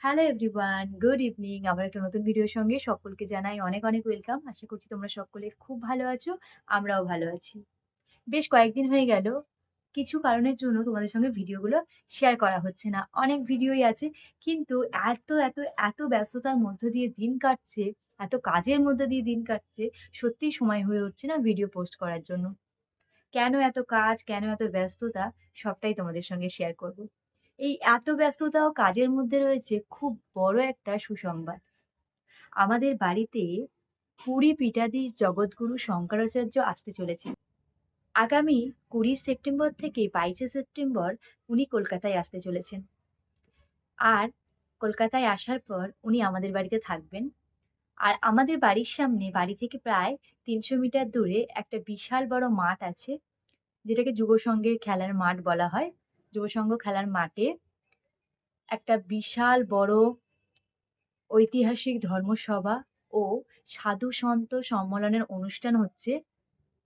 Hello everyone, good evening. আবার একটা নতুন ভিডিওর সঙ্গে সকলকে জানাই অনেক, অনেক ওয়েলকাম। আশা করছি তোমরা সকলে খুব ভালো আছো। আমরাও ভালো আছি। বেশ কয়েকদিন হয়ে গেল কিছু কারণের জন্য তোমাদের সঙ্গে ভিডিওগুলো শেয়ার করা হচ্ছে না। অনেক ভিডিওই আছে কিন্তু এত ব্যস্ততার মধ্য দিয়ে দিন কাটছে, এত কাজের মধ্য দিয়ে দিন কাটছে, সত্যিই সময় হয়ে উঠছে না ভিডিও পোস্ট করার জন্য। কেন এত কাজ, কেন এত ব্যস্ততা সবটাই তোমাদের সঙ্গে শেয়ার করব। এই এত ব্যস্ততা ও কাজের মধ্যে রয়েছে খুব বড় একটা সুসংবাদ। আমাদের বাড়িতে পুরী পীঠাধীশ জগৎগুরু শঙ্করাচার্য আসতে চলেছেন। আগামী ২০ সেপ্টেম্বর থেকে ২২শে সেপ্টেম্বর উনি কলকাতায় আসতে চলেছেন। আর কলকাতায় আসার পর উনি আমাদের বাড়িতে থাকবেন। আর আমাদের বাড়ির সামনে বাড়ি থেকে প্রায় ৩০০ মিটার দূরে একটা বিশাল বড় মাঠ আছে, যেটাকে যুব সংঘের খেলার মাঠ বলা হয়। যুব সংঘ খেলার মাঠে একটা বিশাল বড় ঐতিহাসিক ধর্মসভা ও সাধু সন্ত সম্মেলনের অনুষ্ঠান হচ্ছে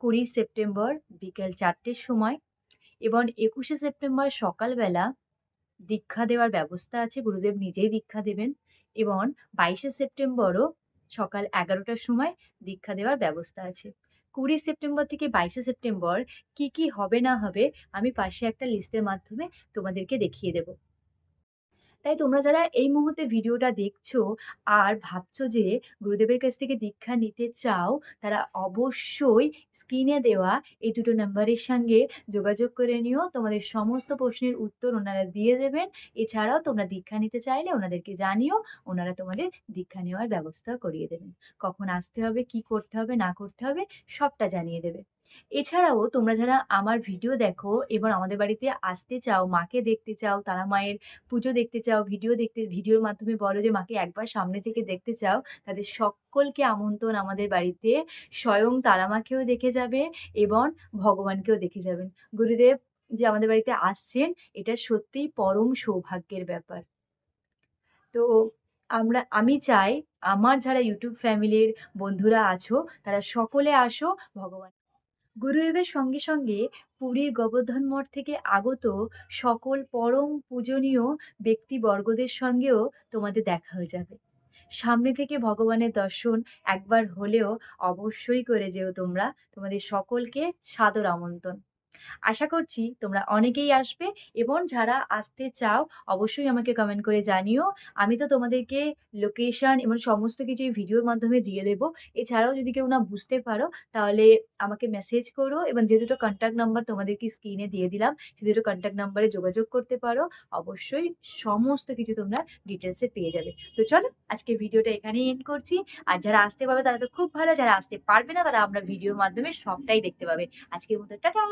২০ সেপ্টেম্বর বিকেল ৪টের সময়, এবং ২১শে সেপ্টেম্বর সকালবেলা দীক্ষা দেওয়ার ব্যবস্থা আছে। গুরুদেব নিজেই দীক্ষা দেবেন, এবং ২২শে সেপ্টেম্বরও সকাল ১১টার সময় দীক্ষা দেওয়ার ব্যবস্থা আছে। ২০ সেপ্টেম্বর থেকে ২২শে সেপ্টেম্বর কি হবে না হবে আমি পাশে একটা লিস্টের মাধ্যমে তোমাদেরকে দেখিয়ে দেব। তাই তোমরা যারা এই মুহূর্তে ভিডিওটা দেখছো আর ভাবছো যে গুরুদেবের কাছ থেকে দীক্ষা নিতে চাও, তারা অবশ্যই স্ক্রিনে দেওয়া এই দুটো নাম্বারের সঙ্গে যোগাযোগ করে নিও। তোমাদের সমস্ত প্রশ্নের উত্তর ওনারা দিয়ে দেবেন। এছাড়াও তোমরা দীক্ষা নিতে চাইলে ওনাদেরকে জানিও, ওনারা তোমাদের দীক্ষা নেওয়ার ব্যবস্থা করিয়ে দেবেন। কখন আসতে হবে, কি করতে হবে না করতে হবে সবটা জানিয়ে দেবে। এছাড়াও তোমরা যারা আমার ভিডিও দেখো এবং আমাদের বাড়িতে আসতে চাও, মাকে দেখতে চাও, তারা মায়ের পুজো দেখতে চাও, ভিডিওর মাধ্যমে বলো যে মাকে একবার সামনে থেকে দেখতে চাও, তাদের সকলকে আমন্ত্রণ আমাদের বাড়িতে। স্বয়ং তারামাকেও দেখে যাবে এবং ভগবানকেও দেখে যাবেন। গুরুদেব যে আমাদের বাড়িতে আসছেন, এটা সত্যিই পরম সৌভাগ্যের ব্যাপার। তো আমি চাই আমার যারা ইউটিউব ফ্যামিলির বন্ধুরা আছো, তারা সকলে আসো। ভগবান গুরুদেবের সঙ্গে সঙ্গে পুরীর গোবর্ধন মঠ থেকে আগত সকল পরম পূজনীয় ব্যক্তিবর্গদের সঙ্গেও তোমাদের দেখা হয়ে যাবে। সামনে থেকে ভগবানের দর্শন একবার হলেও অবশ্যই করে যেও তোমরা। তোমাদের সকলকে সাদর আমন্ত্রণ। আশা করছি তোমরা অনেকেই আসবে, এবং যারা আসতে চাও অবশ্যই আমাকে কমেন্ট করে জানিও। আমি তো তোমাদেরকে লোকেশন এবং সমস্ত কিছু এই ভিডিওর মাধ্যমে দিয়ে দেব। এছাড়াও যদি কেউ না বুঝতে পারো তাহলে আমাকে মেসেজ করো, এবং যে দুটো কন্ট্যাক্ট নাম্বার তোমাদেরকে স্ক্রিনে দিয়ে দিলাম সে দুটো কন্ট্যাক্ট নাম্বারে যোগাযোগ করতে পারো। অবশ্যই সমস্ত কিছু তোমরা ডিটেলসে পেয়ে যাবে। তো চলো আজকের ভিডিওটা এখানেই এন্ড করছি। আর যারা আসতে পারবে তারা তো খুব ভালো, যারা আসতে পারবে না তারা আমরা ভিডিওর মাধ্যমে সবটাই দেখতে পাবে। আজকের মতো টাটা।